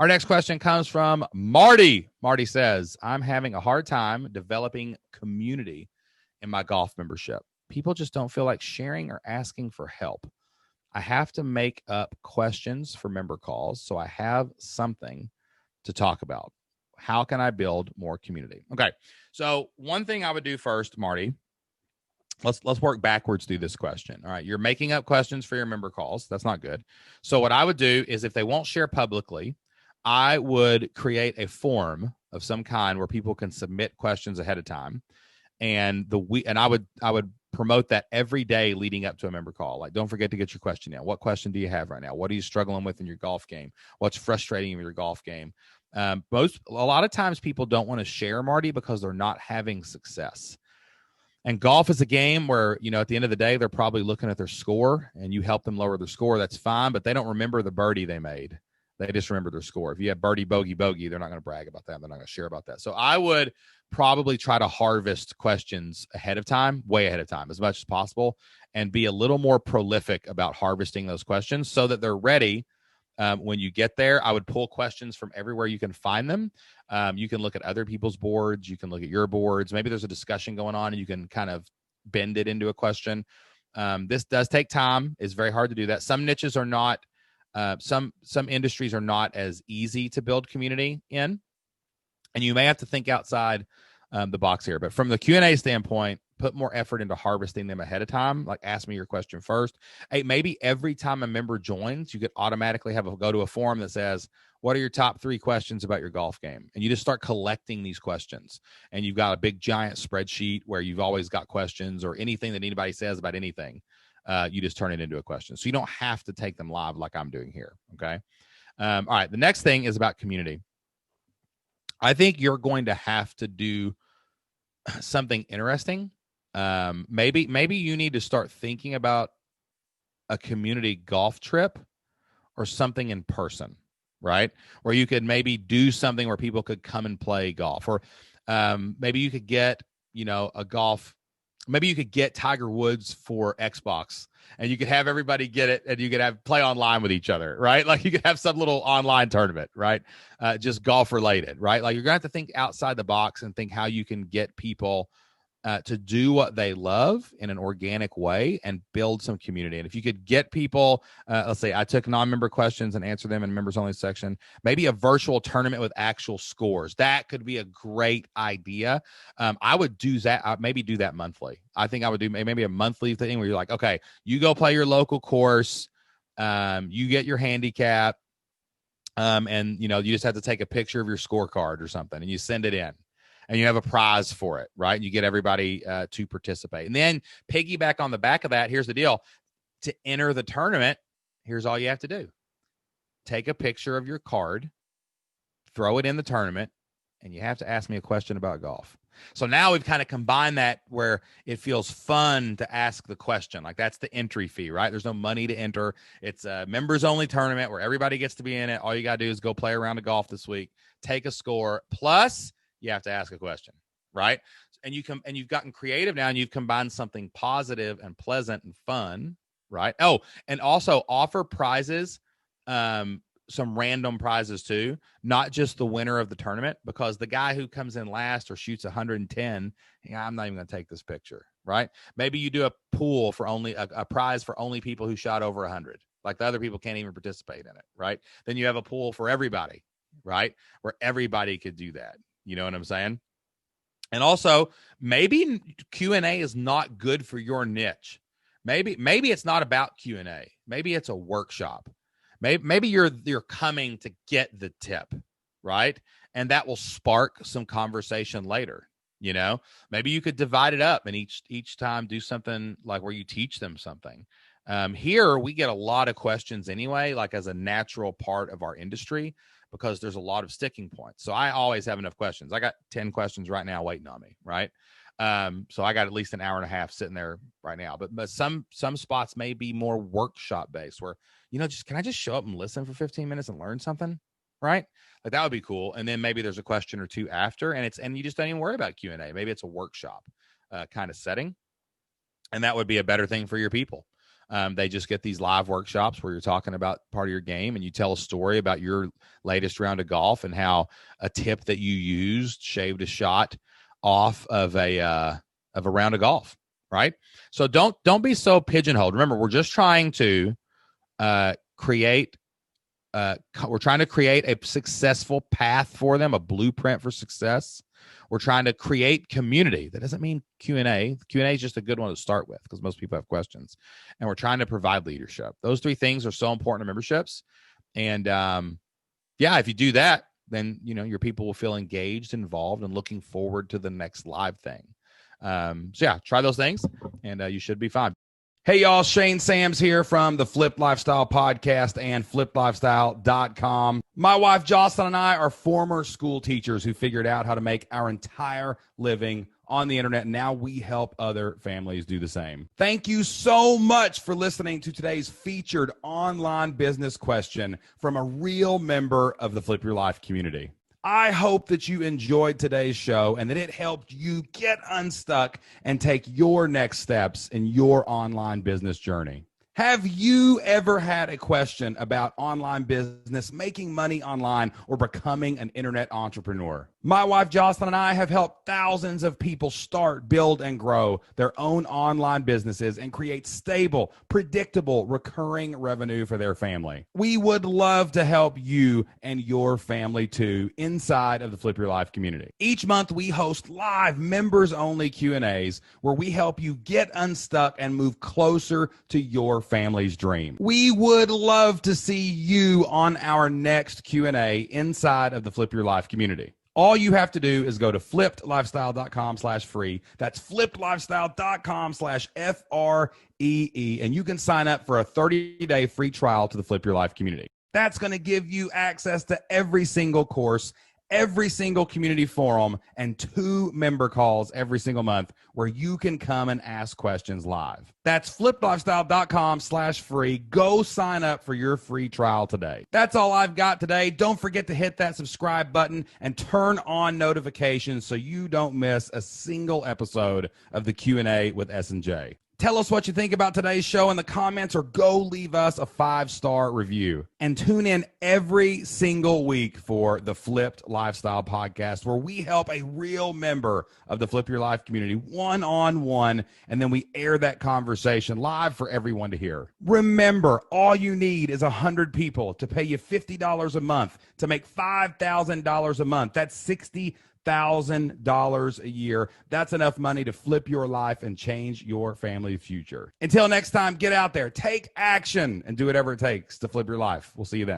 Our next question comes from Marty. Marty says, I'm having a hard time developing community in my golf membership. People just don't feel like sharing or asking for help. I have to make up questions for member calls so I have something to talk about. How can I build more community? Okay, so one thing I would do first, Marty, let's work backwards through this question. All right, you're making up questions for your member calls. That's not good. So what I would do is, if they won't share publicly, I would create a form of some kind where people can submit questions ahead of time, and I would promote that every day leading up to a member call. Like, don't forget to get your question in. What question do you have right now? What are you struggling with in your golf game? What's frustrating in your golf game? A lot of times people don't want to share, Marty, because they're not having success. And golf is a game where, at the end of the day, they're probably looking at their score, and you help them lower their score. That's fine, but they don't remember the birdie they made. They just remember their score. If you have birdie, bogey, bogey, they're not going to brag about that. They're not going to share about that. So I would probably try to harvest questions ahead of time, way ahead of time, as much as possible, and be a little more prolific about harvesting those questions so that they're ready when you get there. I would pull questions from everywhere you can find them. You can look at other people's boards. You can look at your boards. Maybe there's a discussion going on, and you can kind of bend it into a question. This does take time. It's very hard to do that. Some niches are not. Some industries are not as easy to build community in, and you may have to think outside the box here. But from the Q&A standpoint, put more effort into harvesting them ahead of time. Like, ask me your question first. Hey, maybe every time a member joins, you could automatically go to a form that says, what are your top 3 questions about your golf game? And you just start collecting these questions. And you've got a big giant spreadsheet where you've always got questions, or anything that anybody says about anything. You just turn it into a question. So you don't have to take them live like I'm doing here. Okay. All right. The next thing is about community. I think you're going to have to do something interesting. Maybe you need to start thinking about a community golf trip or something in person, right? Where you could maybe do something where people could come and play golf, or maybe you could get, a golf. Maybe you could get Tiger Woods for Xbox, and you could have everybody get it, and you could have play online with each other, right? Like, you could have some little online tournament, right? Just golf related, right? Like, you're going to have to think outside the box and think how you can get people to do what they love in an organic way and build some community. And if you could get people, let's say I took non-member questions and answered them in members only section, maybe a virtual tournament with actual scores. That could be a great idea. I would do that. Maybe do that monthly. I think I would do maybe a monthly thing where you're like, okay, you go play your local course. You get your handicap. And you just have to take a picture of your scorecard or something, and you send it in. And you have a prize for it, right? You get everybody to participate. And then piggyback on the back of that, here's the deal. To enter the tournament, here's all you have to do. Take a picture of your card, throw it in the tournament, and you have to ask me a question about golf. So now we've kind of combined that where it feels fun to ask the question. Like, that's the entry fee, right? There's no money to enter. It's a members-only tournament where everybody gets to be in it. All you got to do is go play a round of golf this week, take a score, plus you have to ask a question, right? And you've gotten creative now, and you've combined something positive and pleasant and fun, right? Oh, and also offer prizes, some random prizes too, not just the winner of the tournament, because the guy who comes in last or shoots 110, I'm not even going to take this picture, right? Maybe you do a pool for only a prize for only people who shot over 100. Like, the other people can't even participate in it, right? Then you have a pool for everybody, right? Where everybody could do that. You know what I'm saying? And also, maybe Q&A is not good for your niche. Maybe it's not about Q&A. Maybe it's a workshop. Maybe you're coming to get the tip, right? And that will spark some conversation later. Maybe you could divide it up and each time do something like where you teach them something. Here we get a lot of questions anyway, like as a natural part of our industry, because there's a lot of sticking points. So I always have enough questions. I got 10 questions right now waiting on me, right? So I got at least an hour and a half sitting there right now. But some spots may be more workshop based where, can I just show up and listen for 15 minutes and learn something, right? Like, that would be cool. And then maybe there's a question or two after, and you just don't even worry about Q&A. Maybe it's a workshop kind of setting, and that would be a better thing for your people. They just get these live workshops where you're talking about part of your game and you tell a story about your latest round of golf and how a tip that you used shaved a shot off of a round of golf, right? So don't be so pigeonholed. Remember, we're just trying to create a successful path for them, a blueprint for success. We're trying to create community. That doesn't mean Q&A. Q&A is just a good one to start with because most people have questions. And we're trying to provide leadership. Those three things are so important to memberships. And if you do that, then your people will feel engaged, involved, and looking forward to the next live thing. Try those things, and you should be fine. Hey, y'all, Shane Sams here from the Flipped Lifestyle Podcast and flippedlifestyle.com. My wife, Jocelyn, and I are former school teachers who figured out how to make our entire living on the internet. And now we help other families do the same. Thank you so much for listening to today's featured online business question from a real member of the Flip Your Life community. I hope that you enjoyed today's show and that it helped you get unstuck and take your next steps in your online business journey. Have you ever had a question about online business, making money online, or becoming an internet entrepreneur? My wife, Jocelyn, and I have helped thousands of people start, build, and grow their own online businesses and create stable, predictable, recurring revenue for their family. We would love to help you and your family too inside of the Flip Your Life community. Each month, we host live members-only Q&As where we help you get unstuck and move closer to your family's dream. We would love to see you on our next Q&A inside of the Flip Your Life community. All you have to do is go to flippedlifestyle.com/free. That's flippedlifestyle.com/FREE. And you can sign up for a 30-day free trial to the Flip Your Life community. That's going to give you access to every single course, every single community forum, and 2 member calls every single month where you can come and ask questions live. That's flippedlifestyle.com/free. Go sign up for your free trial today. That's all I've got today. Don't forget to hit that subscribe button and turn on notifications so you don't miss a single episode of the Q&A with S&J. Tell us what you think about today's show in the comments or go leave us a 5-star review. And tune in every single week for the Flipped Lifestyle Podcast, where we help a real member of the Flip Your Life community one-on-one, and then we air that conversation live for everyone to hear. Remember, all you need is 100 people to pay you $50 a month to make $5,000 a month. That's $60,000 a year. That's enough money to flip your life and change your family future. Until next time, get out there, take action, and do whatever it takes to flip your life. We'll see you then.